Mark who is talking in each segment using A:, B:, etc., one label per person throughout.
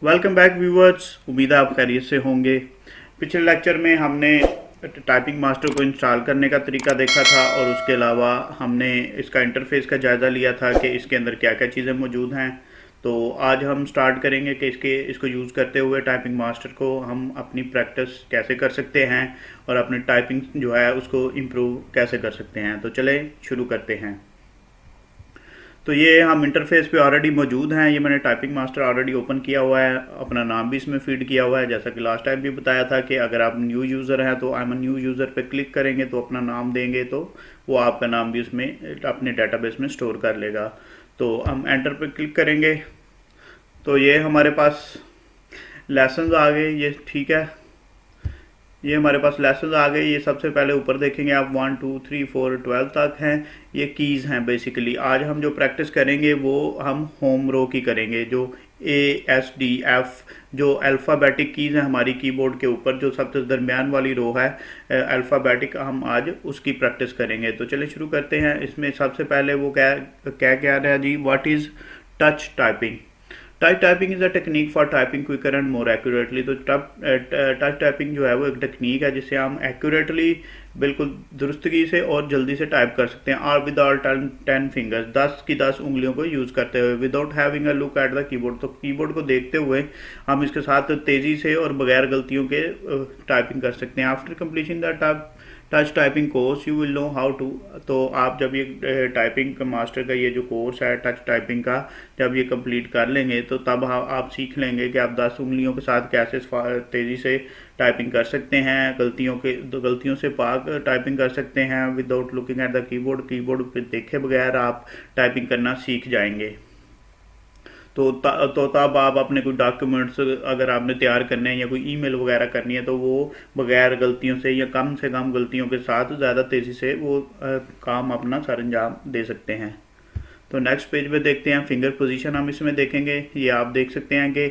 A: Welcome back viewers. उम्मीद है आप खैरियत से होंगे। पिछले लेक्चर में हमने टाइपिंग मास्टर को इंस्टॉल करने का तरीका देखा था और उसके अलावा हमने इसका इंटरफेस का जायज़ा लिया था कि इसके अंदर क्या क्या चीज़ें मौजूद हैं। तो आज हम स्टार्ट करेंगे कि इसको यूज़ करते हुए टाइपिंग मास्टर को हम अपनी प्रैक्टिस कैसे कर सकते हैं और अपनी टाइपिंग जो है उसको इम्प्रूव कैसे कर सकते हैं। तो चलें शुरू करते हैं। तो ये हम इंटरफेस पे ऑलरेडी मौजूद हैं। ये मैंने टाइपिंग मास्टर ऑलरेडी ओपन किया हुआ है, अपना नाम भी इसमें फीड किया हुआ है। जैसा कि लास्ट टाइम भी बताया था कि अगर आप न्यू यूज़र हैं तो आई एम न्यू यूज़र पे क्लिक करेंगे तो अपना नाम देंगे तो वो आपका नाम भी उसमें अपने डाटाबेस में स्टोर कर लेगा। तो हम एंटर पे क्लिक करेंगे तो ये हमारे पास लेसन्स आ गए। ये ठीक है, ये हमारे पास लेसन आ गए। ये सबसे पहले ऊपर देखेंगे आप 1 2 3 4 12 तक हैं। ये कीज़ हैं बेसिकली। आज हम जो प्रैक्टिस करेंगे वो हम होम रो की करेंगे, जो ASDF जो अल्फ़ाबेटिक कीज़ हैं हमारी कीबोर्ड के ऊपर, जो सबसे दरमियान वाली रो है अल्फ़ाबेटिक, हम आज उसकी प्रैक्टिस करेंगे। तो चलिए शुरू करते हैं। इसमें सबसे पहले वो क्या क्या क्या है जी, what is touch typing. Touch typing is a technique for typing quicker and more accurately. तो टच टाइपिंग जो है वो एक टेक्निक है जिससे हम एक्यूरेटली, बिल्कुल दुरुस्तगी से और जल्दी से टाइप कर सकते हैं। और विदाउट 10 फिंगर्स, 10 की 10 उंगलियों को यूज़ करते हुए, without having a look at the keyboard. तो कीबोर्ड को देखते हुए हम इसके साथ तेज़ी से और बगैर गलतियों के टाइपिंग कर सकते हैं। After completion the touch typing course you will know how to. तो आप जब ये टाइपिंग मास्टर का ये जो कोर्स है टच टाइपिंग का, जब ये कंप्लीट कर लेंगे तो तब आप सीख लेंगे कि आप 10 उंगलियों के साथ कैसे तेज़ी से टाइपिंग कर सकते हैं, गलतियों से पाक टाइपिंग कर सकते हैं। Without looking at the keyboard, keyboard पे देखे बगैर आप टाइपिंग करना सीख जाएंगे। तो तब आप अपने कोई डॉक्यूमेंट्स अगर आपने तैयार करने हैं या कोई ईमेल वगैरह करनी है तो वो बगैर गलतियों से या कम से कम गलतियों के साथ ज़्यादा तेज़ी से वो काम अपना सर अंजाम दे सकते हैं। तो नेक्स्ट पेज पे देखते हैं फिंगर पोजीशन। हम इसमें देखेंगे, ये आप देख सकते हैं कि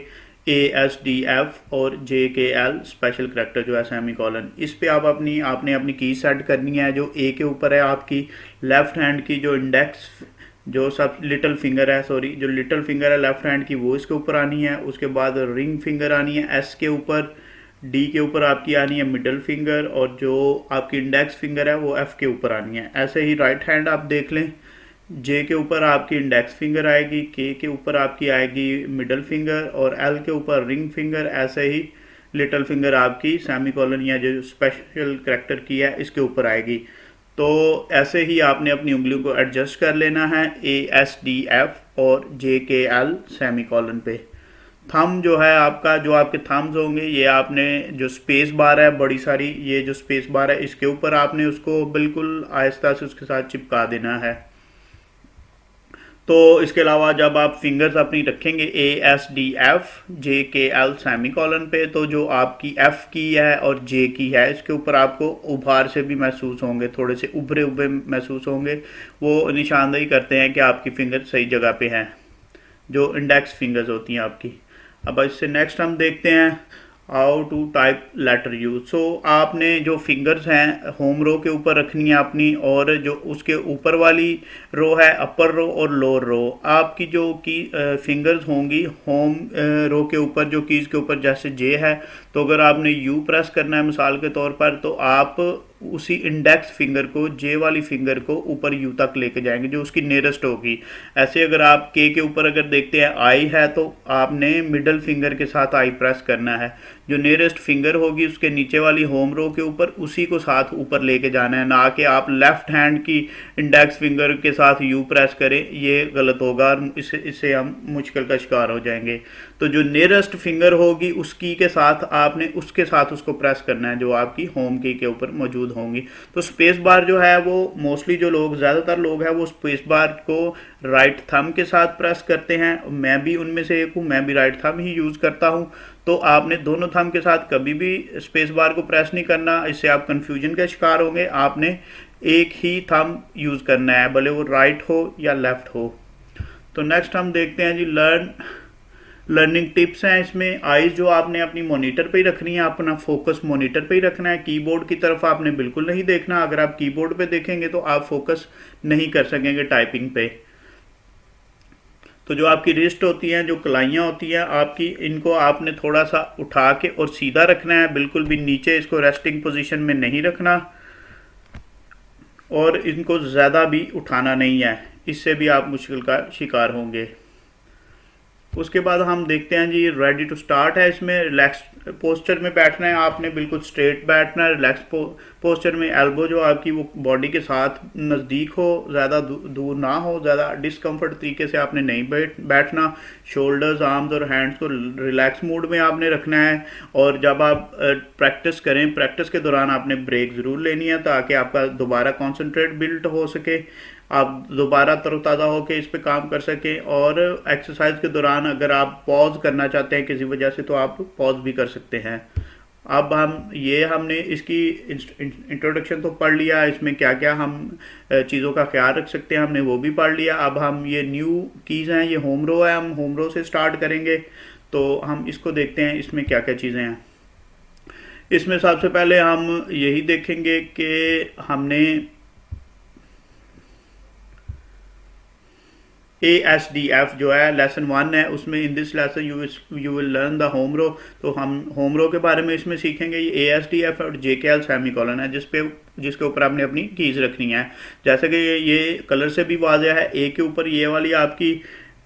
A: ASDF और JKL स्पेशल करैक्टर जो है सेमी कॉलन, इस पे आपने अपनी की सेट करनी है। जो ए के ऊपर है आपकी लेफ्ट हैंड की जो इंडेक्स, जो सब लिटिल फिंगर है, सॉरी, जो लिटिल फिंगर है लेफ्ट हैंड की, वो इसके ऊपर आनी है। उसके बाद रिंग फिंगर आनी है एस के ऊपर। डी के ऊपर आपकी आनी है मिडल फिंगर और जो आपकी इंडेक्स फिंगर है वो एफ के ऊपर आनी है। ऐसे ही राइट हैंड आप देख लें, जे के ऊपर आपकी इंडेक्स फिंगर आएगी, के ऊपर आपकी आएगी मिडल फिंगर और एल के ऊपर रिंग फिंगर। ऐसे ही लिटिल फिंगर आपकी सेमी कॉलन या जो स्पेशल करैक्टर की है इसके ऊपर आएगी। तो ऐसे ही आपने अपनी उंगलियों को एडजस्ट कर लेना है ASDF और JKL सेमी कॉलन पे। थंब जो है आपका, जो आपके थम्स होंगे, ये आपने जो स्पेस बार है बड़ी सारी, ये जो स्पेस बार है इसके ऊपर आपने उसको बिल्कुल आहिस्ता से उसके साथ चिपका देना है। तो इसके अलावा जब आप फिंगर्स अपनी रखेंगे ASDF JKL सेमी कॉलन पे, तो जो आपकी F की है और J की है इसके ऊपर आपको उभार से भी महसूस होंगे, थोड़े से उभरे उभरे महसूस होंगे। वो निशानदेही करते हैं कि आपकी फिंगर सही जगह पे हैं, जो इंडेक्स फिंगर्स होती हैं आपकी। अब इससे नेक्स्ट हम देखते हैं how to type letter U. So आपने जो फिंगर्स हैं होम रो के ऊपर रखनी है अपनी, और जो उसके ऊपर वाली रो है अपर रो और लोअर रो, आपकी जो की फिंगर्स होंगी होम रो के ऊपर, जो कीज़ के ऊपर जैसे जे है, तो अगर आपने यू प्रेस करना है मिसाल के तौर पर, तो आप उसी इंडेक्स फिंगर को, जे वाली फिंगर को ऊपर यू तक लेके जाएंगे जो उसकी नियरेस्ट होगी। ऐसे अगर आप के ऊपर अगर देखते हैं आई है तो आपने मिडल फिंगर के साथ आई प्रेस करना है। जो नियरेस्ट फिंगर होगी उसके नीचे वाली होम रो के ऊपर, उसी को साथ ऊपर लेके जाना है, ना कि आप लेफ्ट हैंड की इंडेक्स फिंगर के साथ यू प्रेस करें। ये गलत होगा और इससे हम मुश्किल का शिकार हो जाएंगे। तो जो नियरेस्ट फिंगर होगी उसकी के साथ आपने उसके साथ उसको प्रेस करना है जो आपकी होम की के ऊपर मौजूद होंगी। तो स्पेस बार जो है वो मोस्टली जो लोग, ज़्यादातर लोग हैं वो स्पेस बार को राइट थंब के साथ प्रेस करते हैं। मैं भी उनमें से एक हूँ, मैं भी राइट थंब ही यूज़ करता हूँ। तो आपने दोनों थंब के साथ कभी भी स्पेस बार को प्रेस नहीं करना, इससे आप कन्फ्यूजन का शिकार होंगे। आपने एक ही थंब यूज़ करना है, भले वो राइट हो या लेफ्ट हो। तो नेक्स्ट हम देखते हैं जी लर्निंग टिप्स हैं। इसमें आईज जो आपने अपनी मॉनिटर पे ही रखनी है, अपना फोकस मॉनिटर पे ही रखना है, कीबोर्ड की तरफ आपने बिल्कुल नहीं देखना। अगर आप कीबोर्ड पे देखेंगे तो आप फोकस नहीं कर सकेंगे टाइपिंग पे। तो जो आपकी रिस्ट होती हैं, जो कलाइयाँ होती हैं आपकी, इनको आपने थोड़ा सा उठा के और सीधा रखना है, बिल्कुल भी नीचे इसको रेस्टिंग पोजीशन में नहीं रखना, और इनको ज़्यादा भी उठाना नहीं है, इससे भी आप मुश्किल का शिकार होंगे। उसके बाद हम देखते हैं जी, रेडी टू स्टार्ट है। इसमें रिलैक्स पोस्चर में बैठना है आपने, बिल्कुल स्ट्रेट बैठना है। रिलैक्स पोस्चर में एल्बो जो आपकी वो बॉडी के साथ नज़दीक हो, ज़्यादा दूर ना हो, ज़्यादा डिस्कम्फर्ट तरीके से आपने नहीं बैठना। शोल्डर्स, आर्म्स और हैंड्स को रिलैक्स मूड में आपने रखना है। और जब आप प्रैक्टिस करें, प्रैक्टिस के दौरान आपने ब्रेक ज़रूर लेनी है ताकि आपका दोबारा कॉन्सेंट्रेट बिल्ड हो सके, आप दोबारा तरोताज़ा होकर इस पे काम कर सकें। और एक्सरसाइज के दौरान अगर आप पॉज करना चाहते हैं किसी वजह से, तो आप पॉज भी कर सकते हैं। अब हमने इसकी इंट्रोडक्शन तो पढ़ लिया, इसमें क्या क्या हम चीज़ों का ख्याल रख सकते हैं हमने वो भी पढ़ लिया। अब हम ये न्यू कीज़ हैं, ये होम रो है, हम होम रो से स्टार्ट करेंगे। तो हम इसको देखते हैं इसमें क्या क्या चीज़ें हैं। इसमें सबसे पहले हम यही देखेंगे कि हमने ASDF जो है लेसन 1 है, उसमें in this lesson you will learn the home row. तो हम होम रो के बारे में इसमें सीखेंगे। ये ASDF और JKL सेमीकोलन है जिसके ऊपर आपने अपनी कीज़ रखनी है। जैसे कि ये कलर से भी वाज़ह है, A के ऊपर ये वाली आपकी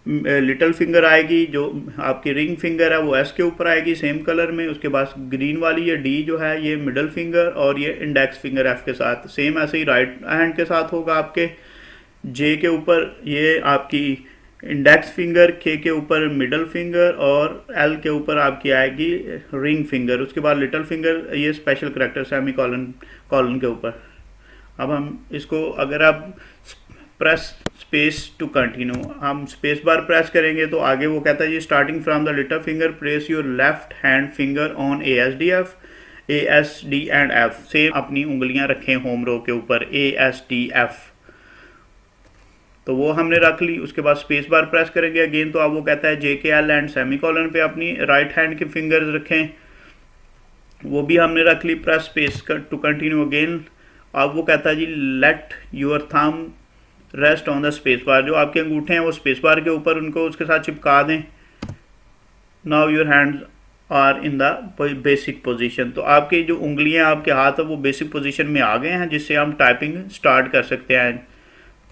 A: लिटिल फिंगर आएगी, जो आपकी रिंग फिंगर है वो S के ऊपर आएगी सेम कलर में। उसके बाद ग्रीन वाली ये D जो है ये मिडल फिंगर, और ये इंडेक्स फिंगर F के साथ। सेम ऐसे ही राइट हैंड के साथ होगा आपके। J के ऊपर ये आपकी इंडेक्स फिंगर, K के ऊपर मिडल फिंगर, और L के ऊपर आपकी आएगी रिंग फिंगर। उसके बाद लिटिल फिंगर, ये स्पेशल करेक्टर सेमी कॉलन के ऊपर। अब हम इसको, अगर आप प्रेस स्पेस टू कंटिन्यू, हम स्पेस बार प्रेस करेंगे तो आगे वो कहता है ये starting from the little finger press your left hand finger on ASDF, ASD and F। Same अपनी उंगलियां रखें होम रो के ऊपर ASDF, तो वो हमने रख ली। उसके बाद स्पेस बार प्रेस करेंगे अगेन, तो अब वो कहता है JKL एंड सेमीकोलन पे अपनी राइट हैंड के फिंगर्स रखें, वो भी हमने रख ली। Press space to continue again. अब वो कहता है जी let your thumb rest on the space bar, जो आपके अंगूठे हैं वो स्पेस बार के ऊपर उनको उसके साथ चिपका दें। Now your hands are in the basic position, तो आपकी जो उंगलियां, आपके हाथ है वो बेसिक पोजीशन में आ गए हैं, जिससे हम टाइपिंग स्टार्ट कर सकते हैं।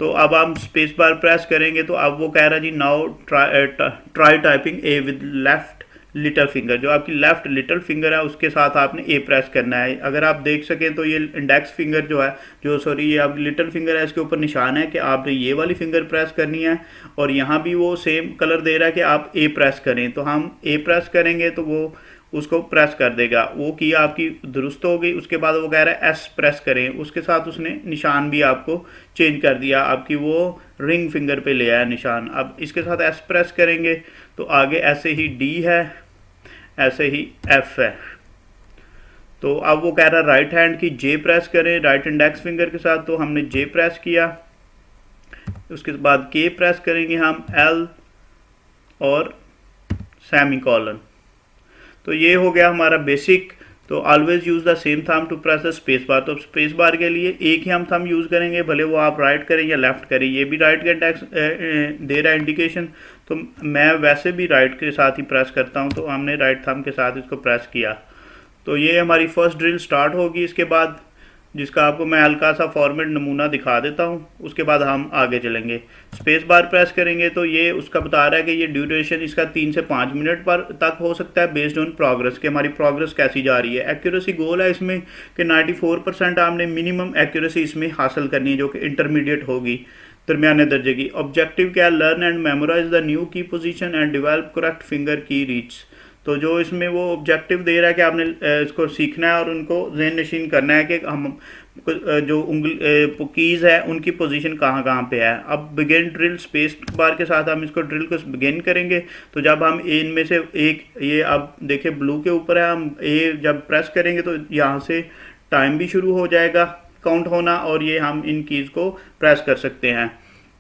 A: तो अब हम स्पेस बार प्रेस करेंगे, तो अब वो कह रहा है जी now try typing A with left little finger, जो आपकी लेफ्ट लिटिल फिंगर है उसके साथ आपने A प्रेस करना है। अगर आप देख सकें तो ये इंडेक्स फिंगर जो है, ये आपकी लिटिल फिंगर है, इसके ऊपर निशान है कि आपने ये वाली फिंगर प्रेस करनी है, और यहाँ भी वो सेम कलर दे रहा है कि आप A प्रेस करें। तो हम A प्रेस करेंगे तो वो उसको प्रेस कर देगा, वो की आपकी दुरुस्त हो गई। उसके बाद वो कह रहा है S प्रेस करें, उसके साथ उसने निशान भी आपको चेंज कर दिया, आपकी वो रिंग फिंगर पे ले आया निशान। अब इसके साथ S प्रेस करेंगे तो आगे ऐसे ही D है, ऐसे ही F है। तो अब वो कह रहा है राइट हैंड की J प्रेस करें राइट इंडेक्स फिंगर के साथ, तो हमने J प्रेस किया। उसके बाद K प्रेस करेंगे हम, L और सेमीकोलन। तो ये हो गया हमारा बेसिक। तो always use the same thumb to press the space bar, तो स्पेस बार के लिए एक ही हम थंब यूज़ करेंगे, भले वो आप राइट करें या लेफ्ट करें। ये भी राइट का इंडेक्स दे रहा है इंडिकेशन, तो मैं वैसे भी राइट के साथ ही प्रेस करता हूँ, तो हमने राइट थंब के साथ इसको प्रेस किया। तो ये हमारी फर्स्ट ड्रिल स्टार्ट होगी इसके बाद, जिसका आपको मैं हल्का सा फॉर्मेट नमूना दिखा देता हूँ। उसके बाद हम आगे चलेंगे। स्पेस बार प्रेस करेंगे तो ये उसका बता रहा है कि ये ड्यूरेशन इसका 3 से 5 मिनट पर तक हो सकता है, बेस्ड ऑन प्रोग्रेस, कि हमारी प्रोग्रेस कैसी जा रही है। एक्यूरेसी गोल है इसमें कि 94% आपने मिनिमम एक्यूरेसी इसमें हासिल करनी है, जो कि इंटरमीडिएट होगी, दरमियाने दर्जे की। ऑब्जेक्टिव क्या है, learn and memorise the new key position and develop correct finger की रीच। तो जो इसमें वो ऑब्जेक्टिव दे रहा है कि आपने इसको सीखना है और उनको ज़हन नशीन करना है कि हम जो कीज़ है उनकी पोजीशन कहाँ कहाँ पे है। अब बिगिन ड्रिल स्पेस बार के साथ हम इसको ड्रिल को बिगिन करेंगे। तो जब हम इनमें से एक, ये आप देखें ब्लू के ऊपर है, हम ए जब प्रेस करेंगे तो यहाँ से टाइम भी शुरू हो जाएगा काउंट होना, और ये हम इन कीज़ को प्रेस कर सकते हैं।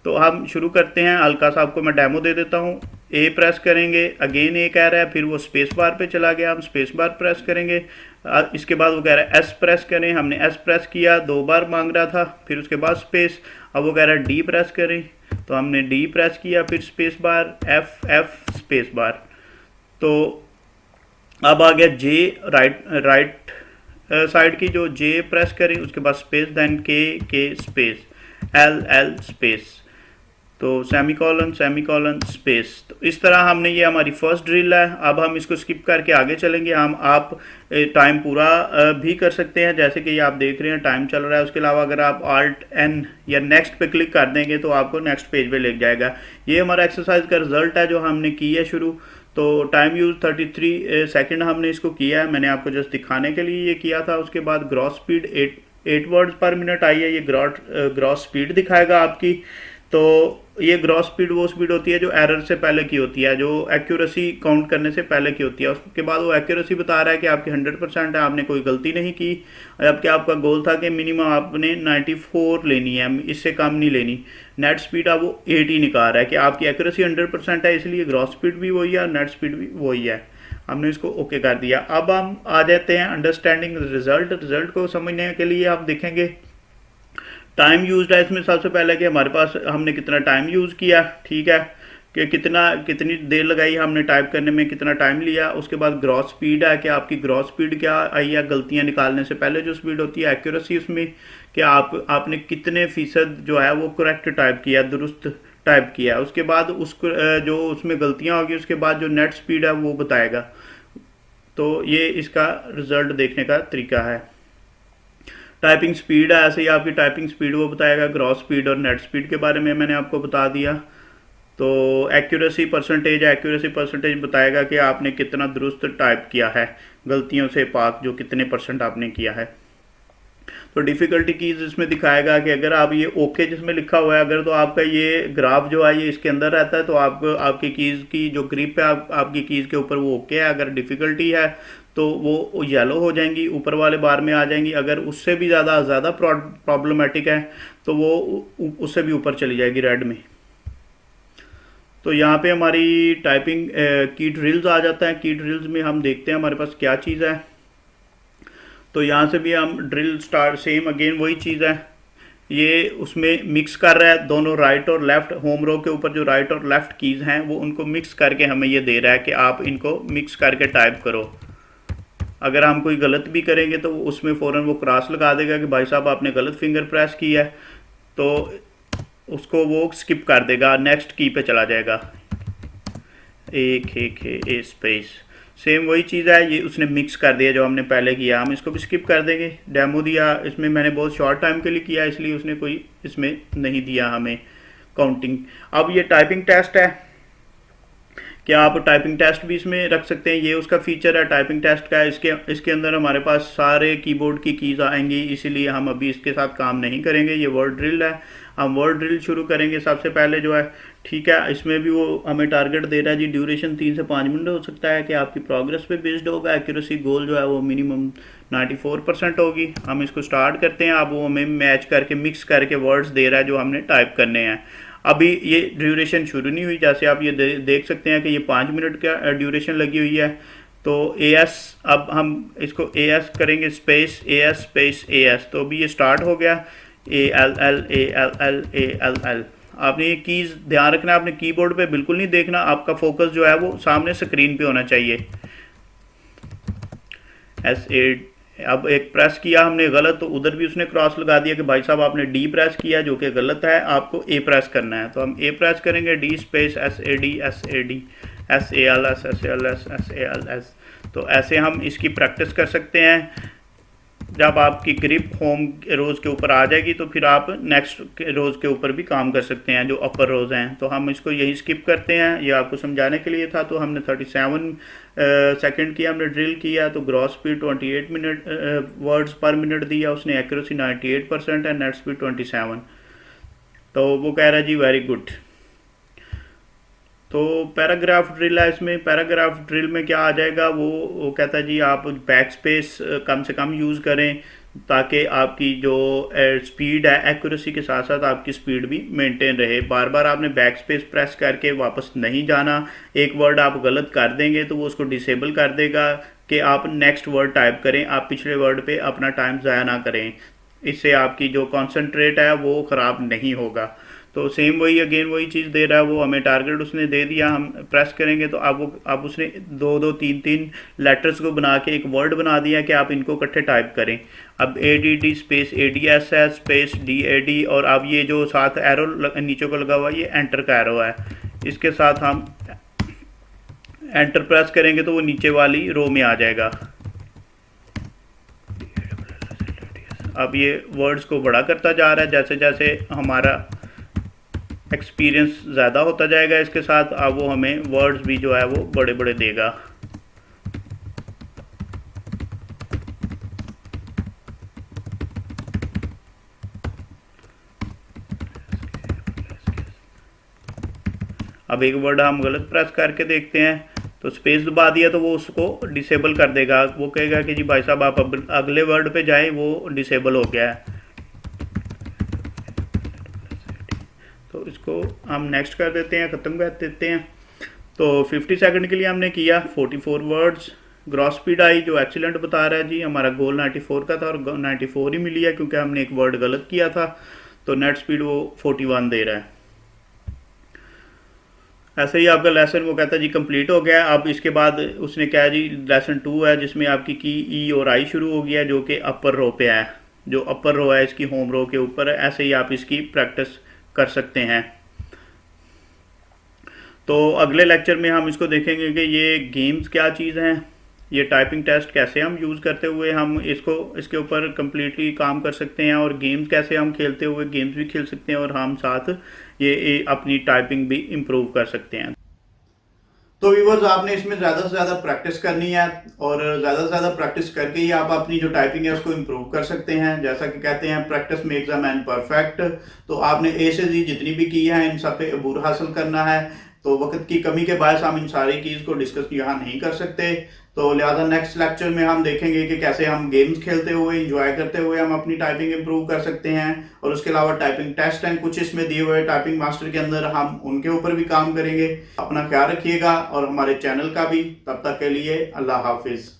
A: तो हम शुरू करते हैं। हल्का सा आपको मैं डेमो दे देता हूँ। ए प्रेस करेंगे, अगेन ए कह रहा है, फिर वो स्पेस बार पे चला गया, हम स्पेस बार प्रेस करेंगे। इसके बाद वो कह रहा है एस प्रेस करें, हमने एस प्रेस किया, 2 बार मांग रहा था, फिर उसके बाद स्पेस। अब वो कह रहा है डी प्रेस करें, तो हमने डी प्रेस किया, फिर space bar, F F space bar. तो अब आ गया जे, राइट साइड की जो जे प्रेस करें, उसके बाद स्पेस, देन के स्पेस, एल एल स्पेस, तो सेमीकोलन सेमीकोलन स्पेस। तो इस तरह हमने, ये हमारी फर्स्ट ड्रिल है। अब हम इसको स्किप करके आगे चलेंगे। आप टाइम पूरा भी कर सकते हैं, जैसे कि ये आप देख रहे हैं टाइम चल रहा है। उसके अलावा अगर आप Alt N या नेक्स्ट पे क्लिक कर देंगे तो आपको नेक्स्ट पेज पे ले जाएगा। ये हमारा एक्सरसाइज का रिजल्ट है जो हमने की है शुरू। तो टाइम यूज 33 सेकंड हमने इसको किया है, मैंने आपको जस्ट दिखाने के लिए ये किया था। उसके बाद ग्रॉस स्पीड 8 वर्ड्स पर मिनट आई है, ये ग्रॉस स्पीड दिखाएगा आपकी। तो ये ग्रॉस स्पीड वो स्पीड होती है जो एरर से पहले की होती है, जो एक्यूरेसी काउंट करने से पहले की होती है। उसके बाद वो एक्यूरेसी बता रहा है कि आपकी 100% है, आपने कोई गलती नहीं की। जबकि आपका गोल था कि मिनिमम आपने 94 लेनी है, इससे कम नहीं लेनी। नेट स्पीड अब वो 80 निकाल रहा है कि आपकी एक्यूरेसी 100% है, इसलिए ग्रॉस स्पीड भी वही है और नेट स्पीड भी वही है। हमने इसको ओके कर दिया। अब हम आ जाते हैं अंडरस्टैंडिंग रिजल्ट को समझने के लिए आप देखेंगे टाइम यूज्ड है इसमें। सबसे पहले कि हमारे पास हमने कितना टाइम यूज़ किया, ठीक है, कि कितनी देर लगाई हमने टाइप करने में, कितना टाइम लिया। उसके बाद ग्रॉस स्पीड है कि आपकी ग्रॉस स्पीड क्या आई है गलतियां निकालने से पहले जो स्पीड होती है। एक्यूरेसी उसमें कि आपने कितने फीसद जो है वो करेक्ट टाइप किया, दुरुस्त टाइप किया। उसके बाद उसको जो उसमें गलतियां होगी, उसके बाद जो नेट स्पीड है वो बताएगा। तो ये इसका रिजल्ट देखने का तरीका है। टाइपिंग स्पीड है, ऐसे ही आपकी टाइपिंग स्पीड वो बताएगा। ग्रॉस स्पीड और नेट स्पीड के बारे में मैंने आपको बता दिया। तो एक्यूरेसी परसेंटेज बताएगा कि आपने कितना दुरुस्त टाइप किया है, गलतियों से पाक जो कितने % आपने किया है। तो डिफ़िकल्टी कीज़ इसमें दिखाएगा कि अगर आप ये ओके जिसमें लिखा हुआ है, अगर तो आपका ये ग्राफ जो है ये इसके अंदर रहता है तो आपको आपकी कीज़ की जो ग्रिप है आपकी कीज़ के ऊपर वो ओके है। अगर डिफ़िकल्टी है तो वो येलो हो जाएंगी, ऊपर वाले बार में आ जाएंगी। अगर उससे भी ज़्यादा प्रॉब्लमेटिक है तो वो उससे भी ऊपर चली जाएगी रेड में। तो यहाँ पे हमारी टाइपिंग की ड्रिल्स आ जाता है। की ड्रिल्स में हम देखते हैं हमारे पास क्या चीज़ है। तो यहाँ से भी हम ड्रिल स्टार्ट, सेम अगेन वही चीज़ है। ये उसमें मिक्स कर रहा है दोनों राइट और लेफ़्ट, होम रो के ऊपर जो राइट और लेफ़्ट कीज़ हैं वो उनको मिक्स करके हमें ये दे रहा है कि आप इनको मिक्स करके टाइप करो। अगर हम कोई गलत भी करेंगे तो उसमें फ़ौरन वो क्रॉस लगा देगा कि भाई साहब आपने गलत फिंगर प्रेस किया है, तो उसको वो स्किप कर देगा, नेक्स्ट की पे चला जाएगा। ए स्पेस, सेम वही चीज़ है। ये उसने मिक्स कर दिया जो हमने पहले किया, हम इसको भी स्किप कर देंगे। डेमो दिया इसमें मैंने बहुत शॉर्ट टाइम के लिए किया, इसलिए उसने कोई इसमें नहीं दिया हमें काउंटिंग। अब ये टाइपिंग टेस्ट है कि आप टाइपिंग टेस्ट भी इसमें रख सकते हैं, ये उसका फीचर है टाइपिंग टेस्ट का। इसके अंदर हमारे पास सारे कीबोर्ड की कीज़ आएंगी, इसीलिए हम अभी इसके साथ काम नहीं करेंगे। ये वर्ड ड्रिल है, हम वर्ड ड्रिल शुरू करेंगे सबसे पहले जो है, ठीक है। इसमें भी वो हमें टारगेट दे रहा है जी, ड्यूरेशन 3 से 5 मिनट हो सकता है कि आपकी प्रोग्रेस पे बेस्ड होगा। एक्यूरेसी गोल जो है वो मिनिमम 94% होगी। हम इसको स्टार्ट करते हैं। अब वो हमें मैच करके मिक्स करके वर्ड्स दे रहा है जो हमने टाइप करने हैं। अभी ये ड्यूरेशन शुरू नहीं हुई, जैसे आप ये देख सकते हैं कि ये 5 मिनट का ड्यूरेशन लगी हुई है। तो AS, अब हम इसको AS करेंगे, स्पेस AS, तो अभी ये स्टार्ट हो गया। ALL। आपने ये कीज़ ध्यान रखना, आपने कीबोर्ड पे बिल्कुल नहीं देखना, आपका फोकस जो है वो सामने स्क्रीन पे होना चाहिए। SA, अब एक प्रेस किया हमने गलत, तो उधर भी उसने क्रॉस लगा दिया कि भाई साहब आपने D प्रेस किया जो कि गलत है, आपको A प्रेस करना है। तो हम A प्रेस करेंगे, D स्पेस SAD, SALS। तो ऐसे हम इसकी प्रैक्टिस कर सकते हैं। जब आपकी ग्रिप होम रोज़ के ऊपर आ जाएगी तो फिर आप नेक्स्ट रोज़ के ऊपर भी काम कर सकते हैं जो अपर रोज़ हैं। तो हम इसको यही स्किप करते हैं, ये आपको समझाने के लिए था। तो हमने 37 सेकंड की हमने ड्रिल किया। तो ग्रॉस स्पीड 28 मिनट वर्ड्स पर मिनट दिया उसने, एक्यूरेसी 98% है, नेट स्पीड 27। तो वो कह रहा है जी वेरी गुड। तो पैराग्राफ ड्रिल है, इसमें पैराग्राफ ड्रिल में क्या आ जाएगा, वो कहता है जी आप बैक स्पेस कम से कम यूज़ करें, ताकि आपकी जो स्पीड है, एक्यूरेसी के साथ साथ आपकी स्पीड भी मेंटेन रहे। बार बार आपने बैक स्पेस प्रेस करके वापस नहीं जाना। एक वर्ड आप गलत कर देंगे तो वो उसको डिसेबल कर देगा कि आप नेक्स्ट वर्ड टाइप करें, आप पिछले वर्ड पे अपना टाइम ज़ाया ना करें। इससे आपकी जो कॉन्सेंट्रेट है वो ख़राब नहीं होगा। तो सेम वही अगेन वही चीज़ दे रहा है वो हमें, टारगेट उसने दे दिया, हम प्रेस करेंगे तो अब उसने दो दो तीन तीन लेटर्स को बना के एक वर्ड बना दिया कि आप इनको इकट्ठे टाइप करें। अब ADD space ADSS space DAD, और अब ये जो साथ एरो नीचे को लगा हुआ है ये एंटर का एरो है, इसके साथ हम एंटर प्रेस करेंगे तो वो नीचे वाली रो में आ जाएगा। अब ये वर्ड्स को बड़ा करता जा रहा है जैसे जैसे हमारा एक्सपीरियंस ज़्यादा होता जाएगा इसके साथ। अब वो हमें वर्ड्स भी जो है वो बड़े बड़े देगा। अब एक वर्ड हम गलत प्रेस करके देखते हैं तो स्पेस दबा दिया तो वो उसको डिसेबल कर देगा। वो कहेगा कि जी भाई साहब आप अब अगले वर्ड पे जाएं, वो डिसेबल हो गया है। तो इसको हम नेक्स्ट कर देते हैं, ख़त्म कर देते हैं। तो 50 सेकंड के लिए हमने किया 44 वर्ड्स। ग्रॉस स्पीड आई जो एक्सीलेंट बता रहा है जी, हमारा गोल 94 का था और 94 ही मिली है क्योंकि हमने एक वर्ड गलत किया था। तो नेट स्पीड वो 41 दे रहा है। ऐसे ही आपका लेसन वो कहता है जी कंप्लीट हो गया। अब इसके बाद उसने क्या है जी, लेसन 2 है जिसमें आपकी की ई और आई शुरू हो गया जो कि अपर रो पे है। जो अपर रो है इसकी होम रो के ऊपर है। ऐसे ही आप इसकी प्रैक्टिस कर सकते हैं। तो अगले लेक्चर में हम इसको देखेंगे कि ये गेम्स क्या चीज़ हैं, ये टाइपिंग टेस्ट कैसे हम यूज़ करते हुए हम इसको इसके ऊपर कम्प्लीटली काम कर सकते हैं, और गेम्स कैसे हम खेलते हुए गेम्स भी खेल सकते हैं और हम साथ ये अपनी टाइपिंग भी इम्प्रूव कर सकते हैं। तो व्यूवर्स आपने इसमें ज़्यादा से ज़्यादा प्रैक्टिस करनी है और ज़्यादा से ज़्यादा प्रैक्टिस करके ही आप अपनी जो टाइपिंग है उसको इम्प्रूव कर सकते हैं। जैसा कि कहते हैं practice makes a man perfect. तो आपने A से Z जितनी भी की है इन सब पे अबूर हासिल करना है। तो वक्त की कमी के बायस हम इन सारी चीज़ को डिस्कस यहाँ नहीं कर सकते। तो लिहाजा नेक्स्ट लेक्चर में हम देखेंगे कि कैसे हम गेम्स खेलते हुए इंजॉय करते हुए हम अपनी टाइपिंग इंप्रूव कर सकते हैं, और उसके अलावा टाइपिंग टेस्ट हैं कुछ इसमें दिए हुए टाइपिंग मास्टर के अंदर, हम उनके ऊपर भी काम करेंगे। अपना ख्याल रखिएगा और हमारे चैनल का भी। तब तक के लिए अल्लाह हाफिज़।